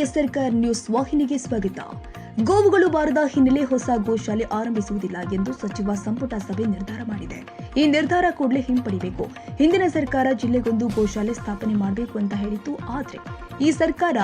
ಎಸ್ಆರ್ಕರ್ news ವಾಹಿನಿಗೆ ಸ್ವಾಗತ. ಗೋವುಗಳು ಬಾರದ ಹಿನ್ನೆಲೆ ಹೊಸ ಗೋಶಾಲೆ ಆರಂಭಿಸುವುದಿಲ್ಲ ಎಂದು ಸಚಿವ ಸಂಪುಟ ಸಭೆ ನಿರ್ಧಾರ ಮಾಡಿದೆ. ಈ ನಿರ್ಧಾರ ಕೂಡಲೇ ಹಿಂಪಡಿಬೇಕು. ಹಿಂದಿನ ಸರ್ಕಾರ ಜಿಲ್ಲೆಗೊಂದು ಗೋಶಾಲೆ ಸ್ಥಾಪನೆ ಮಾಡಬೇಕು ಅಂತ ಹೇಳಿತ್ತು. ಆದರೆ ಈ ಸರ್ಕಾರ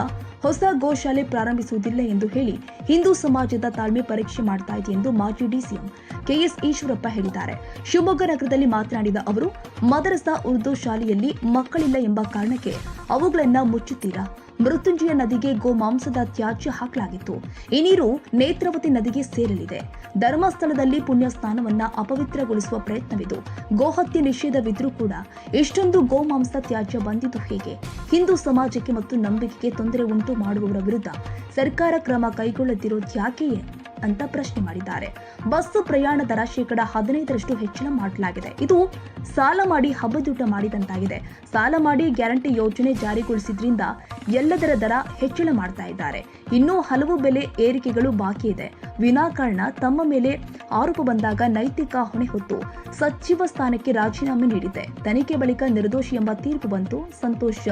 ಹೊಸ ಗೋಶಾಲೆ ಪ್ರಾರಂಭಿಸುವುದಿಲ್ಲ ಎಂದು ಹೇಳಿ ಹಿಂದೂ ಸಮಾಜದ ತಾಳ್ಮೆ ಪರೀಕ್ಷೆ ಮಾಡ್ತಾ ಇದೆ ಎಂದು ಮಾಜಿ ಡಿಸಿಎಂ ಕೆಎಸ್ ಈಶ್ವರಪ್ಪ ಹೇಳಿದ್ದಾರೆ. ಶಿವಮೊಗ್ಗ ನಗರದಲ್ಲಿ ಮಾತನಾಡಿದ ಅವರು, ಮದರಸಾ ಉರ್ದು ಶಾಲೆಯಲ್ಲಿ ಮಕ್ಕಳಿಲ್ಲ ಎಂಬ ಕಾರಣಕ್ಕೆ ಅವುಗಳನ್ನ ಮುಚ್ಚುತ್ತೀರಾ? ಮೃತ್ಯುಂಜಯ ನದಿಗೆ ಗೋಮಾಂಸದ ತ್ಯಾಜ್ಯ ಹಾಕಲಾಗಿತ್ತು. ಈ ನೀರು ನೇತ್ರಾವತಿ ನದಿಗೆ ಸೇರಲಿದೆ. ಧರ್ಮಸ್ಥಳದಲ್ಲಿ ಪುಣ್ಯ ಸ್ನಾನವನ್ನ ಅಪವಿತ್ರಗೊಳಿಸುವ ಪ್ರಯತ್ನವಿದು. ಗೋಹತ್ಯೆ ನಿಷೇಧವಿದ್ರೂ ಕೂಡ ಇಷ್ಟೊಂದು ಗೋಮಾಂಸ ತ್ಯಾಜ್ಯ ಬಂದಿದ್ದು ಹೇಗೆ? ಹಿಂದೂ ಸಮಾಜಕ್ಕೆ ಮತ್ತು ನಂಬಿಕೆಗೆ ತೊಂದರೆ ಉಂಟು ಮಾಡುವವರ ವಿರುದ್ಧ ಸರ್ಕಾರ ಕ್ರಮ ಕೈಗೊಳ್ಳದಿರೋದು ಯಾಕೆಯೇ ಅಂತ ಪ್ರಶ್ನೆ ಮಾಡಿದ್ದಾರೆ. ಬಸ್ ಪ್ರಯಾಣ ದರ 15% ಹೆಚ್ಚಳ ಮಾಡಲಾಗಿದೆ. ಇದು ಸಾಲ ಮಾಡಿ ಹಬ್ಬದೂಟ ಮಾಡಿದಂತಾಗಿದೆ. ಸಾಲ ಮಾಡಿ ಗ್ಯಾರಂಟಿ ಯೋಜನೆ ಜಾರಿಗೊಳಿಸಿದ್ರಿಂದ ಎಲ್ಲದರ ದರ ಹೆಚ್ಚಳ ಮಾಡ್ತಾ ಇದ್ದಾರೆ. ಇನ್ನೂ ಹಲವು ಬೆಲೆ ಏರಿಕೆಗಳು ಬಾಕಿ ಇದೆ. ವಿನಾಕಾರಣ ತಮ್ಮ ಮೇಲೆ ಆರೋಪ ಬಂದಾಗ ನೈತಿಕ ಹೊಣೆ ಹೊತ್ತು ಸಚಿವ ಸ್ಥಾನಕ್ಕೆ ರಾಜೀನಾಮೆ ನೀಡಿದೆ. ತನಿಖೆ ಬಳಿಕ ನಿರ್ದೋಷಿ ಎಂಬ ತೀರ್ಪು ಬಂತು. ಸಂತೋಷ್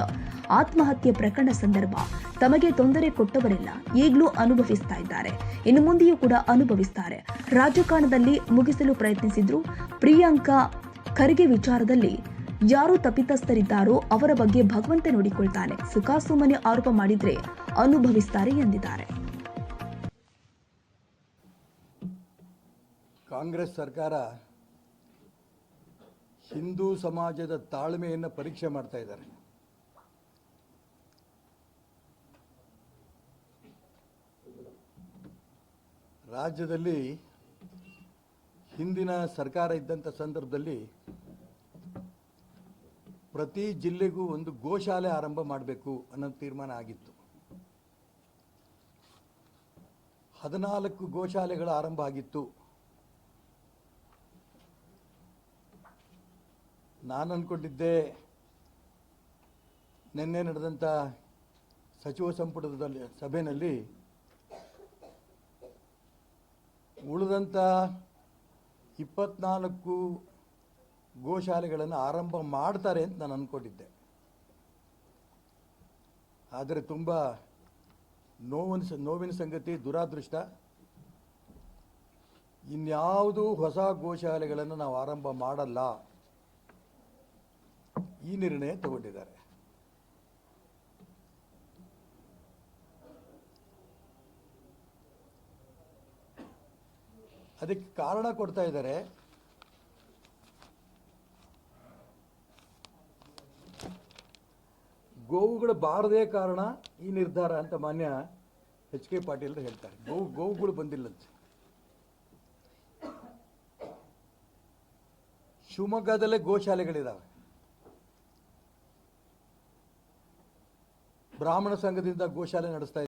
ಆತ್ಮಹತ್ಯೆ ಪ್ರಕರಣ ಸಂದರ್ಭ ತಮಗೆ ತೊಂದರೆ ಕೊಟ್ಟವರೆಲ್ಲ ಈಗಲೂ ಅನುಭವಿಸ್ತಾ ಇದ್ದಾರೆ, ಇನ್ನು ಮುಂದೆಯೂ ಕೂಡ ಅನುಭವಿಸ್ತಾರೆ. ರಾಜಕಾರಣದಲ್ಲಿ ಮುಗಿಸಲು ಪ್ರಯತ್ನಿಸಿದ್ರು. ಪ್ರಿಯಾಂಕಾ ಖರ್ಗೆ ವಿಚಾರದಲ್ಲಿ ಯಾರು ತಪ್ಪಿತಸ್ಥರಿದ್ದಾರೋ ಅವರ ಬಗ್ಗೆ ಭಗವಂತ ನೋಡಿಕೊಳ್ತಾನೆ. ಸುಖಾಸುಮ್ಮನೆ ಆರೋಪ ಮಾಡಿದ್ರೆ ಅನುಭವಿಸ್ತಾರೆ ಎಂದಿದ್ದಾರೆ. ಕಾಂಗ್ರೆಸ್ ಸರ್ಕಾರ ಹಿಂದೂ ಸಮಾಜದ ತಾಳ್ಮೆಯನ್ನು ಪರೀಕ್ಷೆ ಮಾಡ್ತಾ ಇದ್ದಾರೆ. ರಾಜ್ಯದಲ್ಲಿ ಹಿಂದಿನ ಸರ್ಕಾರ ಇದ್ದಂಥ ಸಂದರ್ಭದಲ್ಲಿ ಪ್ರತಿ ಜಿಲ್ಲೆಗೂ ಒಂದು ಗೋಶಾಲೆ ಆರಂಭ ಮಾಡಬೇಕು ಅನ್ನೋ ತೀರ್ಮಾನ ಆಗಿತ್ತು. 14 ಗೋಶಾಲೆಗಳ ಆರಂಭ ಆಗಿತ್ತು. ನಾನು ಅಂದ್ಕೊಂಡಿದ್ದೆ ನಿನ್ನೆ ನಡೆದಂಥ ಸಚಿವ ಸಂಪುಟದ ಸಭೆಯಲ್ಲಿ ಉಳಿದಂಥ 24 ಗೋಶಾಲೆಗಳನ್ನು ಆರಂಭ ಮಾಡ್ತಾರೆ ಅಂತ ನಾನು ಅಂದ್ಕೊಂಡಿದ್ದೆ. ಆದರೆ ತುಂಬ ನೋವಿನ ಸಂಗತಿ, ದುರಾದೃಷ್ಟ, ಇನ್ಯಾವುದೂ ಹೊಸ ಗೋಶಾಲೆಗಳನ್ನು ನಾವು ಆರಂಭ ಮಾಡಲ್ಲ, ಈ ನಿರ್ಣಯ ತಗೊಂಡಿದ್ದಾರೆ. ಅದಕ್ಕೆ ಕಾರಣ ಕೊಡ್ತಾ ಇದ್ದಾರೆ. ಗೋವುಗಳು ಬಾರದೇ ಕಾರಣ ಈ ನಿರ್ಧಾರ ಅಂತ ಮಾನ್ಯ ಎಚ್ ಕೆ ಪಾಟೀಲ್ ಹೇಳ್ತಾರೆ. ಗೋವುಗಳು ಬಂದಿಲ್ಲಂತೆ. ಶಿವಮೊಗ್ಗದಲ್ಲೇ ಗೋಶಾಲೆಗಳಿದ್ದಾವೆ. ಬ್ರಾಹ್ಮಣ ಸಂಘದಿಂದ ಗೋಶಾಲೆ ನಡೆಸ್ತಾ